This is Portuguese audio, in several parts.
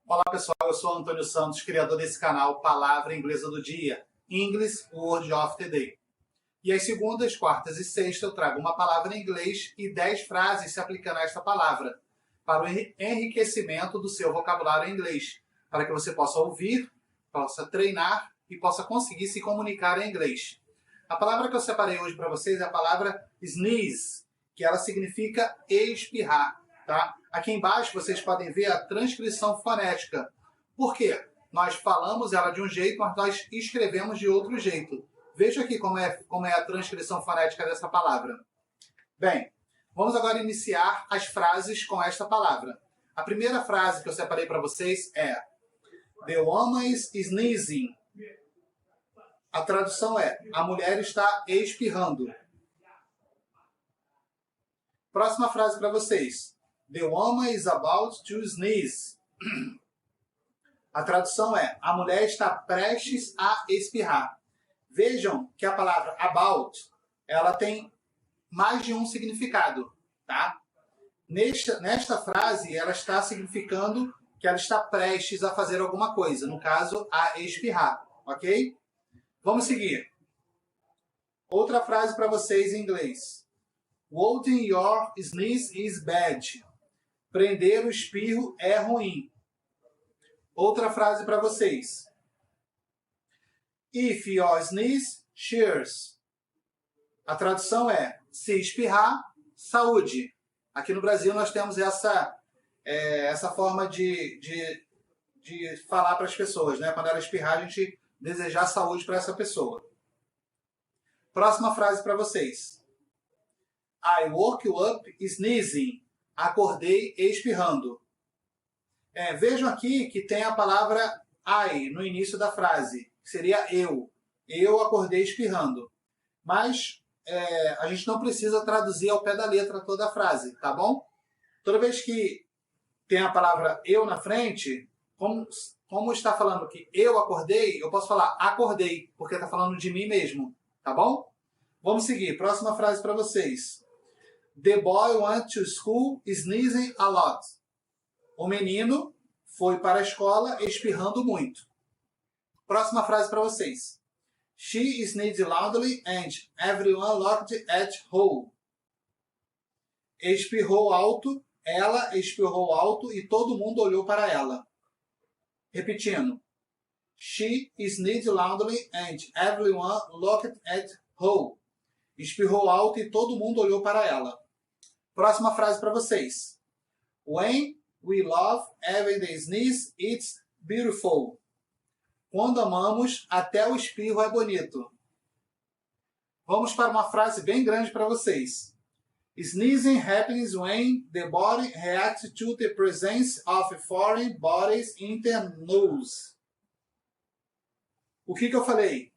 Olá pessoal, eu sou Antônio Santos, criador desse canal Palavra Inglesa do Dia, English Word of the Day. E às segundas, quartas e sextas eu trago uma palavra em inglês e 10 frases se aplicando a esta palavra, para o enriquecimento do seu vocabulário em inglês, para que você possa ouvir, possa treinar e possa conseguir se comunicar em inglês. A palavra que eu separei hoje para vocês é a palavra sneeze, que ela significa espirrar. Tá? Aqui embaixo vocês podem ver a transcrição fonética. Por quê? Nós falamos ela de um jeito, mas nós escrevemos de outro jeito. Veja aqui como é a transcrição fonética dessa palavra. Bem, vamos agora iniciar as frases com esta palavra. A primeira frase que eu separei para vocês é The woman is sneezing. A tradução é a mulher está espirrando. Próxima frase para vocês. The woman is about to sneeze. A tradução é a mulher está prestes a espirrar. Vejam que a palavra about, ela tem mais de um significado, tá? Nesta frase, ela está significando que ela está prestes a fazer alguma coisa, no caso, a espirrar, ok? Vamos seguir. Outra frase para vocês em inglês. Holding your sneeze is bad. Prender o espirro é ruim. Outra frase para vocês. If your sneeze, cheers. A tradução é, se espirrar, saúde. Aqui no Brasil nós temos essa forma de falar para as pessoas, né? Quando ela espirrar, a gente desejar saúde para essa pessoa. Próxima frase para vocês. I woke up sneezing. Acordei espirrando. Vejam aqui que tem a palavra I no início da frase, que seria eu. Eu acordei espirrando. Mas a gente não precisa traduzir ao pé da letra toda a frase, tá bom? Toda vez que tem a palavra eu na frente, como está falando que eu acordei, eu posso falar acordei, porque está falando de mim mesmo, tá bom? Vamos seguir. Próxima frase para vocês. The boy went to school sneezing a lot. O menino foi para a escola espirrando muito. Próxima frase para vocês. She sneezed loudly and everyone looked at her. Espirrou alto, ela espirrou alto e todo mundo olhou para ela. Repetindo. She sneezed loudly and everyone looked at her. Espirrou alto e todo mundo olhou para ela. Próxima frase para vocês. When we love, even the sneeze, it's beautiful. Quando amamos, até o espirro é bonito. Vamos para uma frase bem grande para vocês. Sneezing happens when the body reacts to the presence of foreign bodies in the nose. O que eu falei?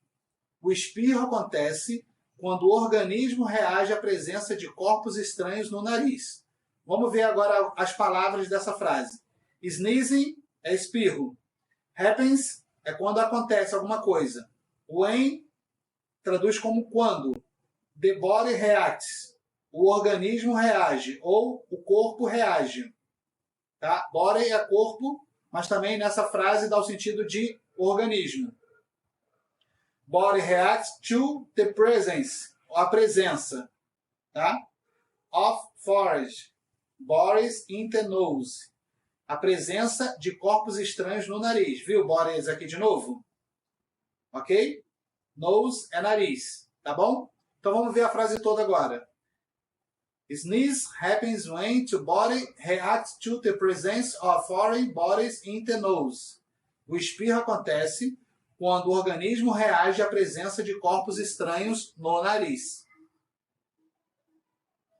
O espirro acontece quando o organismo reage à presença de corpos estranhos no nariz. Vamos ver agora as palavras dessa frase. Sneezing é espirro. Happens é quando acontece alguma coisa. When traduz como quando. The body reacts. O organismo reage ou o corpo reage. Tá? Body é corpo, mas também nessa frase dá o sentido de organismo. Body reacts to the presence, a presença, tá? Of foreign bodies in the nose, a presença de corpos estranhos no nariz. Viu bodies aqui de novo? Ok? Nose é nariz, tá bom? Então vamos ver a frase toda agora. Sneeze happens when the body reacts to the presence of foreign bodies in the nose. O espirro acontece quando o organismo reage à presença de corpos estranhos no nariz.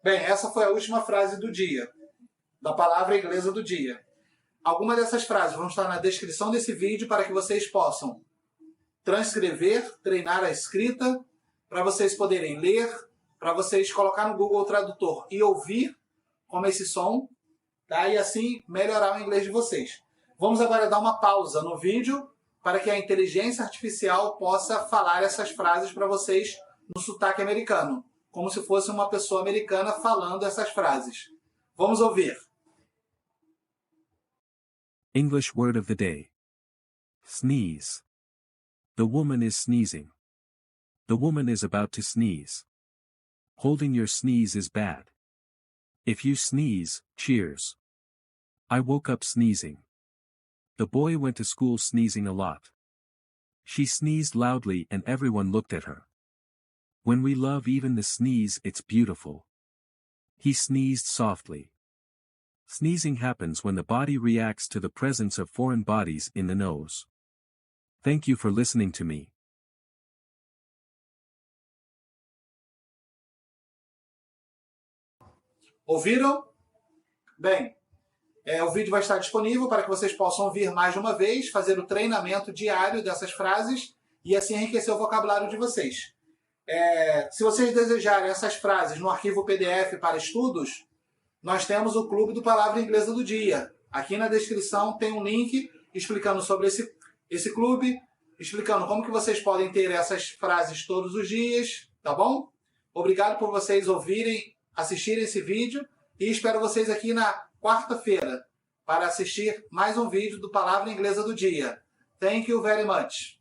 Bem, essa foi a última frase do dia, da palavra inglesa do dia. Algumas dessas frases vão estar na descrição desse vídeo para que vocês possam transcrever, treinar a escrita, para vocês poderem ler, para vocês colocar no Google Tradutor e ouvir como esse som, tá? E assim melhorar o inglês de vocês. Vamos agora dar uma pausa no vídeo para que a inteligência artificial possa falar essas frases para vocês no sotaque americano, como se fosse uma pessoa americana falando essas frases. Vamos ouvir. English word of the day. Sneeze. The woman is sneezing. The woman is about to sneeze. Holding your sneeze is bad. If you sneeze, cheers. I woke up sneezing. The boy went to school sneezing a lot. She sneezed loudly and everyone looked at her. When we love even the sneeze, it's beautiful. He sneezed softly. Sneezing happens when the body reacts to the presence of foreign bodies in the nose. Thank you for listening to me. Ouviram? Bem, o vídeo vai estar disponível para que vocês possam ouvir mais de uma vez, fazer o treinamento diário dessas frases e assim enriquecer o vocabulário de vocês. Se vocês desejarem essas frases no arquivo PDF para estudos, nós temos o Clube do Palavra Inglesa do Dia. Aqui na descrição tem um link explicando sobre esse clube, explicando como que vocês podem ter essas frases todos os dias, tá bom? Obrigado por vocês assistirem esse vídeo e espero vocês aqui na quarta-feira para assistir mais um vídeo do Palavra Inglesa do Dia. Thank you very much.